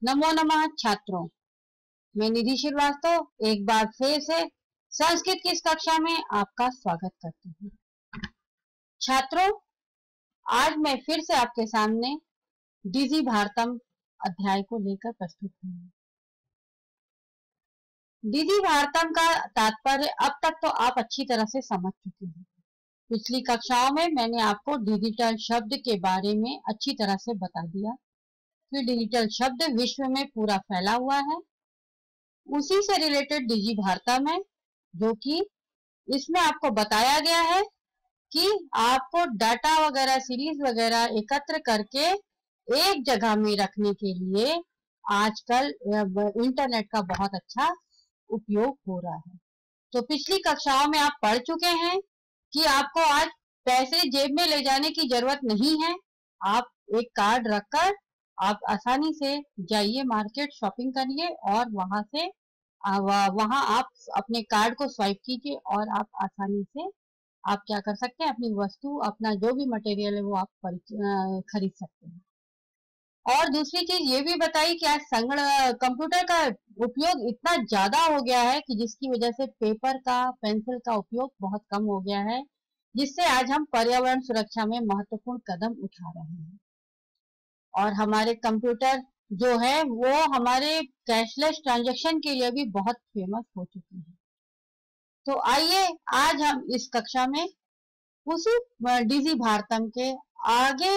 नमो नमः छात्रों, मैं निधि श्रीवास्तव एक बार फिर से संस्कृत की इस कक्षा में आपका स्वागत करती हूँ। छात्रों, आज मैं फिर से आपके सामने डिजी भारतम अध्याय को लेकर प्रस्तुत हूँ। डिजी भारतम का तात्पर्य अब तक तो आप अच्छी तरह से समझ चुके हैं। पिछली कक्षाओं में मैंने आपको डिजिटल शब्द के बारे में अच्छी तरह से बता दिया कि डिजिटल शब्द विश्व में पूरा फैला हुआ है। उसी से रिलेटेड डिजी भारतम है, जो कि इसमें आपको बताया गया है कि आपको डाटा वगैरह सीरीज वगैरह एकत्र करके एक जगह में रखने के लिए आजकल इंटरनेट का बहुत अच्छा उपयोग हो रहा है। तो पिछली कक्षाओं में आप पढ़ चुके हैं कि आपको आज पैसे जेब में ले जाने की जरूरत नहीं है। आप एक कार्ड रखकर आप आसानी से जाइए मार्केट, शॉपिंग करिए और वहां से वहां आप अपने कार्ड को स्वाइप कीजिए और आप आसानी से आप क्या कर सकते हैं, अपनी वस्तु, अपना जो भी मटेरियल है वो आप खरीद सकते हैं। और दूसरी चीज ये भी बताई कि आज कंप्यूटर का उपयोग इतना ज्यादा हो गया है कि जिसकी वजह से पेपर का, पेंसिल का उपयोग बहुत कम हो गया है, जिससे आज हम पर्यावरण सुरक्षा में महत्वपूर्ण कदम उठा रहे हैं। और हमारे कंप्यूटर जो है वो हमारे कैशलेस ट्रांजैक्शन के लिए भी बहुत फेमस हो चुकी है। तो आइए आज हम इस कक्षा में उसी डिजी भारतम के आगे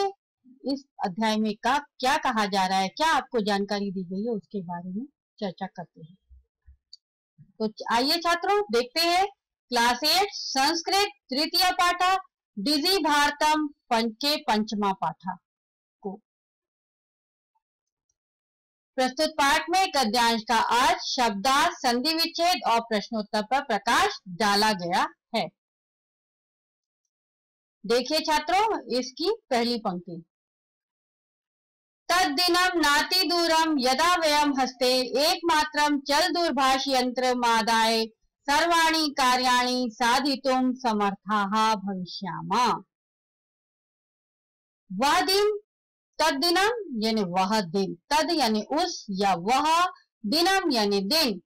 इस अध्याय में का क्या कहा जा रहा है, क्या आपको जानकारी दी गई है, उसके बारे में चर्चा करते हैं। तो आइए छात्रों, देखते हैं क्लास 8 संस्कृत तृतीय पाठा डिजी भारतम के पंचमा पाठा को। प्रस्तुत पाठ में गद्यांश का आज शब्दार्थ, संधि विच्छेद और प्रश्नोत्तर पर प्रकाश डाला गया है। देखिए छात्रों, इसकी पहली पंक्ति, तद्दिनं नातिदूरं यदा वयं हस्ते एकमात्रं चल दूरभाष यंत्रमादाय सर्वाणि कार्याणि साधितुं समर्थाः भविष्यामः। वह दिन, तद्दिनं यानी वह दिन, तद यानी उस या वह, दिनम यानी दिन,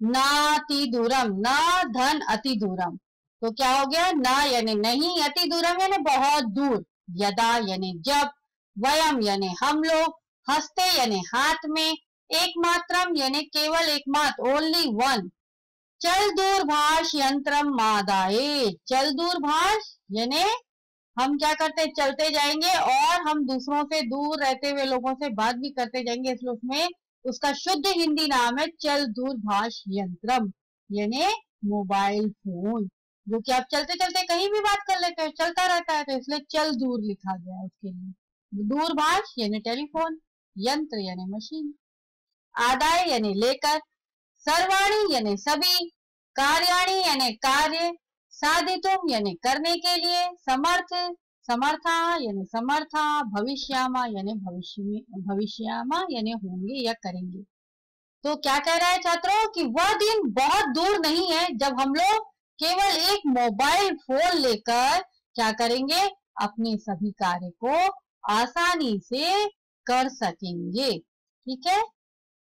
नाति दूरम, ना धन अति दूरम, तो क्या हो गया, ना यानी नहीं, अति दूरम यानी बहुत दूर, यदा यानी जब, वयम यानी हम लोग, हस्ते यानी हाथ में, एकमात्रम यानी केवल एकमात्र, ओनली वन, चल दूरभाष यंत्रम मादाए, चल दूरभाष यानी हम क्या करते हैं, चलते जाएंगे और हम दूसरों से, दूर रहते हुए लोगों से बात भी करते जाएंगे, इसलिए उसमें उसका शुद्ध हिंदी नाम है चल दूरभाष यंत्रम यानी मोबाइल फोन, जो कि आप चलते चलते कहीं भी बात कर लेते हैं, चलता रहता है, तो इसलिए चल दूर लिखा गया है उसके लिए। दूरभाष यानी टेलीफोन, यंत्र यानी मशीन, आदाय यानी लेकर, सर्वाणी यानी सभी, कार्याणी यानी कार्य, साधितुम यानी करने के लिए, समर्थ, समर्था यानी समर्था, भविष्यामा यानी भविष्य में, भविष्यामा यानी होंगे या करेंगे। तो क्या कह रहा है छात्रों कि वह दिन बहुत दूर नहीं है जब हम लोग केवल एक मोबाइल फोन लेकर क्या करेंगे, अपने सभी कार्य को आसानी से कर सकेंगे। ठीक है,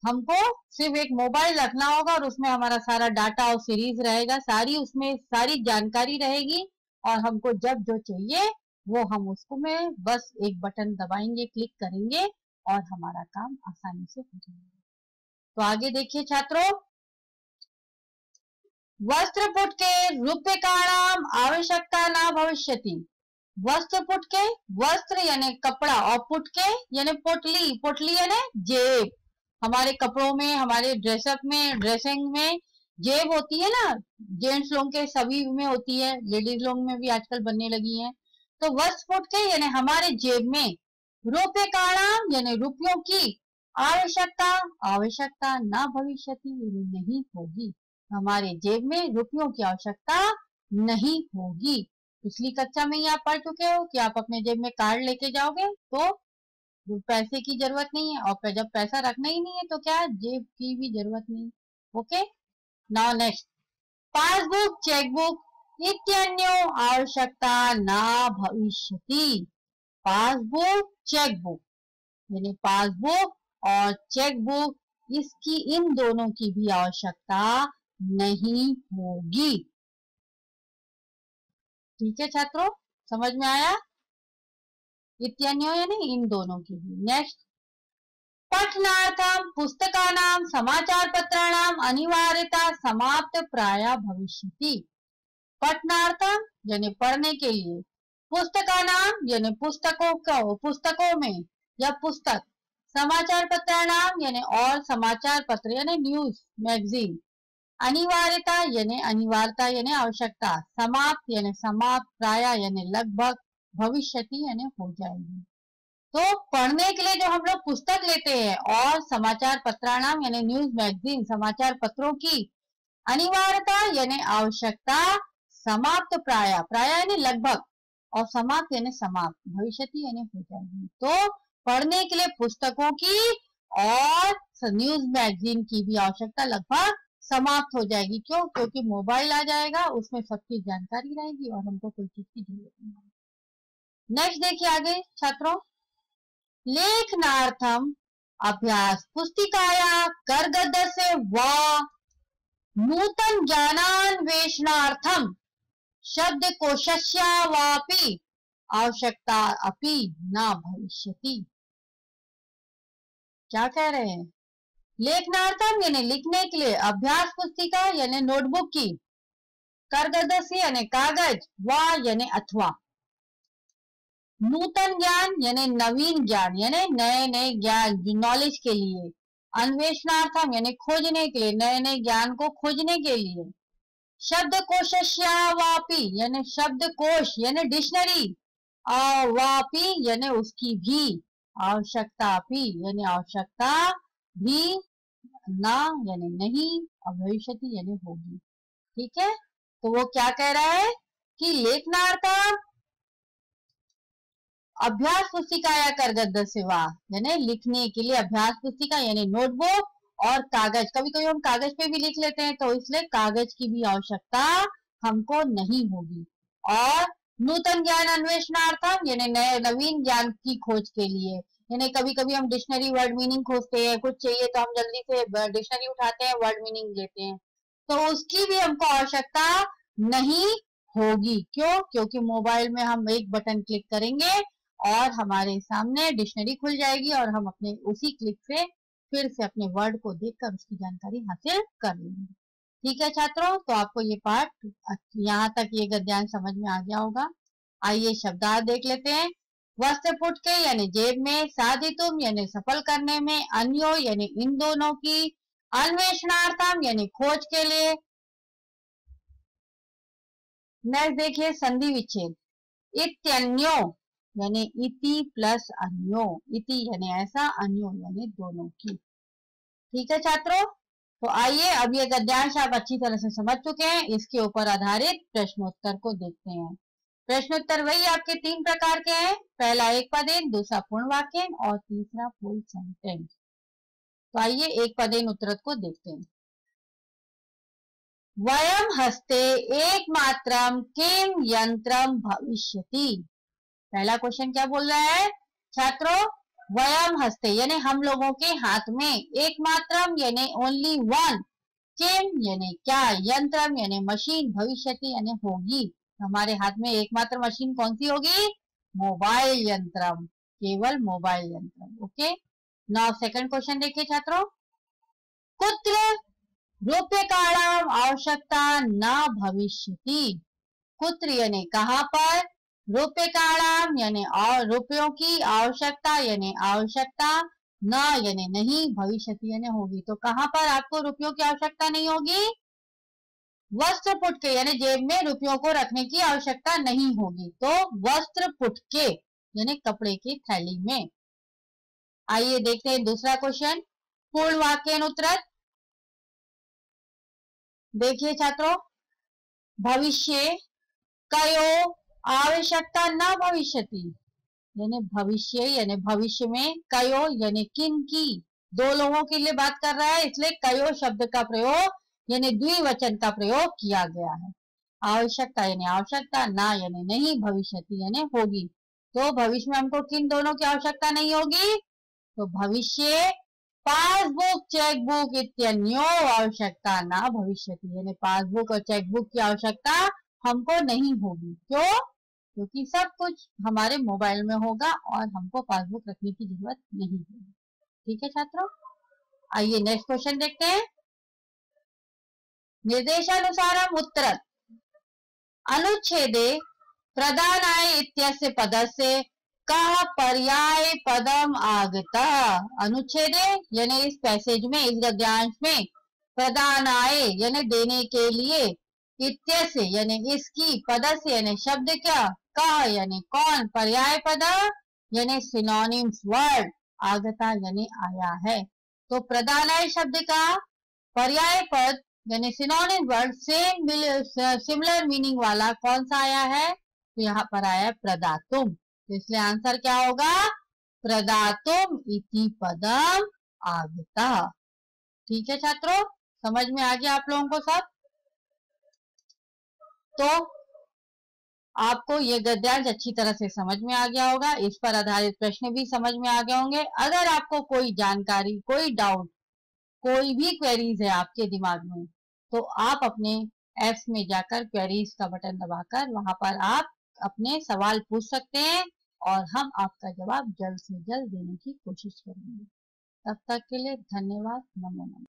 हमको सिर्फ एक मोबाइल रखना होगा और उसमें हमारा सारा डाटा और सीरीज रहेगा, सारी उसमें सारी जानकारी रहेगी, और हमको जब जो चाहिए वो हम उसको में बस एक बटन दबाएंगे, क्लिक करेंगे और हमारा काम आसानी से हो जाएगा। तो आगे देखिए छात्रों, वस्त्र पुटके रूप्यकाणाम आवश्यकता न भविष्यति। वस्त्र पुटके, वस्त्र यानी कपड़ा, और पुटके यानी पोटली, पोटली यानी जेब। हमारे कपड़ों में, हमारे ड्रेसअप में, ड्रेसिंग में जेब होती है ना, जेंट्स लोग के सभी में होती है, लेडीज लोग में भी आजकल बनने लगी है। तो वस्त्र पुटके यानी हमारे जेब में, रूप्यकाणाम यानी रुपयों की, आवश्यकता, आवश्यकता ना भविष्यति यानी नहीं होगी, हमारे जेब में रुपयों की आवश्यकता नहीं होगी। पिछली कक्षा में ही आप पढ़ चुके हो कि आप अपने जेब में कार्ड लेके जाओगे तो पैसे की जरूरत नहीं है, और जब पैसा रखना ही नहीं है तो क्या, जेब की भी जरूरत नहीं। Okay, now next, passbook, chequebook इत्यान्यो आवश्यकता ना भविष्यति। पासबुक, चेकबुक यानी पासबुक और चेक बुक, इसकी इन दोनों की भी आवश्यकता नहीं होगी। ठीक है छात्रों, समझ में आया? इत्यन्यो यानी इन दोनों की भी। नेक्स्ट, पठनार्थम पुस्तकानां समाचार पत्राणाम अनिवार्यता समाप्त प्राय भविष्यति। पठनार्थम यानी पढ़ने के लिए, पुस्तकानाम यानी पुस्तकों में या पुस्तक, समाचार पत्राणाम यानी और समाचार पत्र यानी न्यूज मैगजीन, अनिवार्यता यानी अनिवार्यता यानी आवश्यकता, समाप्त यानी समाप्त, प्राय यानी लगभग, भविष्यति यानी हो जाएगी। तो पढ़ने के लिए जो हम लोग पुस्तक लेते हैं और समाचार पत्राणाम यानी न्यूज मैगजीन समाचार पत्रों की, अनिवार्यता यानी आवश्यकता, समाप्त प्राय, प्राय यानी लगभग, और समाप्त यानी समाप्त, भविष्यति यानी हो जाएगी। तो पढ़ने के लिए पुस्तकों की और न्यूज मैगजीन की भी आवश्यकता लगभग समाप्त हो जाएगी। क्यों? क्योंकि मोबाइल आ जाएगा, उसमें सबकी जानकारी रहेगी और हमको कोई चीज की जरूरत नहीं है। नेक्स्ट देखिए आगे छात्रों, लेखनार्थम अभ्यास पुस्तिकाया करगद्यस्य वा नूतन ज्ञानान्वेषणार्थम शब्दकोशस्य वापि आवश्यकता अपि न भविष्यति। क्या कह रहे हैं? लेखनार्थम यानी लिखने के लिए, अभ्यास पुस्तिका यानी नोटबुक की, करगद्यस्य यानी कागज, वा यानी अथवा, नूतन ज्ञान यानी नवीन ज्ञान यानी नए नए ज्ञान नॉलेज के लिए, अन्वेषणार्थम यानी खोजने के लिए, नए नए ज्ञान को खोजने के लिए, शब्दकोशस्यावापि यानी शब्दकोश यानी डिक्शनरी, वापि यानी उसकी भी, आवश्यकता भी यानी आवश्यकता भी, ना यानी नहीं, और भविष्यति यानी होगी। ठीक है, तो वो क्या कह रहा है कि लेखनार्थम अभ्यास पुस्तिका या करगद्यस्य वा यानी लिखने के लिए अभ्यास पुस्तिका यानी नोटबुक और कागज, कभी कभी हम कागज पे भी लिख लेते हैं तो इसलिए कागज की भी आवश्यकता हमको नहीं होगी। और नूतन ज्ञान अन्वेषणार्थम यानी नए नवीन ज्ञान की खोज के लिए, यानी कभी कभी हम डिक्शनरी वर्ड मीनिंग खोजते हैं, कुछ चाहिए तो हम जल्दी से डिक्शनरी उठाते हैं, वर्ड मीनिंग लेते हैं, तो उसकी भी हमको आवश्यकता नहीं होगी। क्यों? क्योंकि मोबाइल में हम एक बटन क्लिक करेंगे और हमारे सामने डिक्शनरी खुल जाएगी और हम अपने उसी क्लिक से फिर से अपने वर्ड को देखकर उसकी जानकारी हासिल कर लेंगे। ठीक है छात्रों, तो आपको ये पाठ यहाँ तक ये गद्यांश समझ में आ गया होगा। आइए शब्दार्थ देख लेते हैं। वस्त्र पुटके यानी जेब में, साधितुम यानी सफल करने में, अन्यो यानी इन दोनों की, अन्वेषणार्थम यानी खोज के लिए। नेक्स्ट देखिए संधि विच्छेद, इत्यन्यो यानी इति प्लस अन्यो, इति यानी ऐसा, अन्यो यानी दोनों की। ठीक है छात्रों, तो आइए अब ये गद्यांश आप अच्छी तरह से समझ चुके हैं, इसके ऊपर आधारित प्रश्नोत्तर को देखते हैं। प्रश्नोत्तर वही आपके 3 प्रकार के हैं, पहला एक पदेन, दूसरा पूर्ण वाक्यन और तीसरा फुल सेंटेंस। तो आइए एक पदेन उत्तर को देखते हैं। वयम हस्ते एकमात्रम किम यंत्रम भविष्यति। पहला क्वेश्चन क्या बोल रहा है छात्रों? वयम हस्ते यानी हम लोगों के हाथ में, एकमात्रम यानी ओनली वन, किम यानी क्या, यंत्रम यानी मशीन, भविष्यति यानी होगी। हमारे हाथ में एकमात्र मशीन कौन सी होगी? मोबाइल यंत्रम, केवल मोबाइल यंत्रम। ओके, नाउ सेकंड क्वेश्चन देखिए छात्रों, कुत्र रूप्यकाणाम आवश्यकता न भविष्यति। कुत्र यानी कहां पर, रूप्यकाणाम यानी और रुपयों की, आवश्यकता यानी आवश्यकता, न यानी नहीं, भविष्यति यानी होगी। तो कहां पर आपको रुपयों की आवश्यकता नहीं होगी? वस्त्र पुटके यानी जेब में रुपयों को रखने की आवश्यकता नहीं होगी। तो वस्त्र पुटके यानी कपड़े की थैली में। आइए देखते हैं दूसरा क्वेश्चन, पूर्ण वाक्य उत्तर। देखिए छात्रों, भविष्य कयो आवश्यकता न भविष्यति यानी भविष्य यानी भविष्य में, कयो यानी किन की, 2 लोगों के लिए बात कर रहा है इसलिए कयो शब्द का प्रयोग यानी द्विवचन का प्रयोग किया गया है। आवश्यकता यानी आवश्यकता, ना यानी नहीं, भविष्यति यानी होगी। तो भविष्य में हमको किन दोनों की आवश्यकता नहीं होगी? तो भविष्य पासबुक चेकबुक इत्यन्यो आवश्यकता ना भविष्यति, यानी पासबुक और चेकबुक की आवश्यकता हमको नहीं होगी। क्यों? क्योंकि सब कुछ हमारे मोबाइल में होगा और हमको पासबुक रखने की जरूरत नहीं होगी। ठीक है छात्रों, आइए नेक्स्ट क्वेश्चन देखते हैं। निर्देशानुसारम उत्तरत् अनुच्छेदे प्रधानाय इत्यस्य पदस्य कः पर्याय पदम आगता। अनुच्छेदे यानी इस पैसेज में, इस गद्यांश में, प्रधानाय यानी देने के लिए, इत्यस्य यानी इसकी, पदस्य यानी शब्द क्या, कः यानी कौन, पर्याय पद यानी सिनोनिम्स वर्ड, आगता यानी आया है। तो प्रधानाय शब्द का पर्याय पद यानी synonym word same similar meaning वाला कौन सा आया है, तो यहाँ पर आया प्रदातुम। तो इसलिए आंसर क्या होगा, प्रदातुम इति पदम आगता। ठीक है छात्रों, समझ में आ गया आप लोगों को सब। तो आपको ये गद्यांश अच्छी तरह से समझ में आ गया होगा, इस पर आधारित प्रश्न भी समझ में आ गए होंगे। अगर आपको कोई जानकारी, कोई डाउट, कोई भी क्वेरीज है आपके दिमाग में, तो आप अपने ऐप्स में जाकर क्वेरीज का बटन दबाकर वहां पर आप अपने सवाल पूछ सकते हैं और हम आपका जवाब जल्द से जल्द देने की कोशिश करेंगे। तब तक के लिए धन्यवाद। नमो नमः।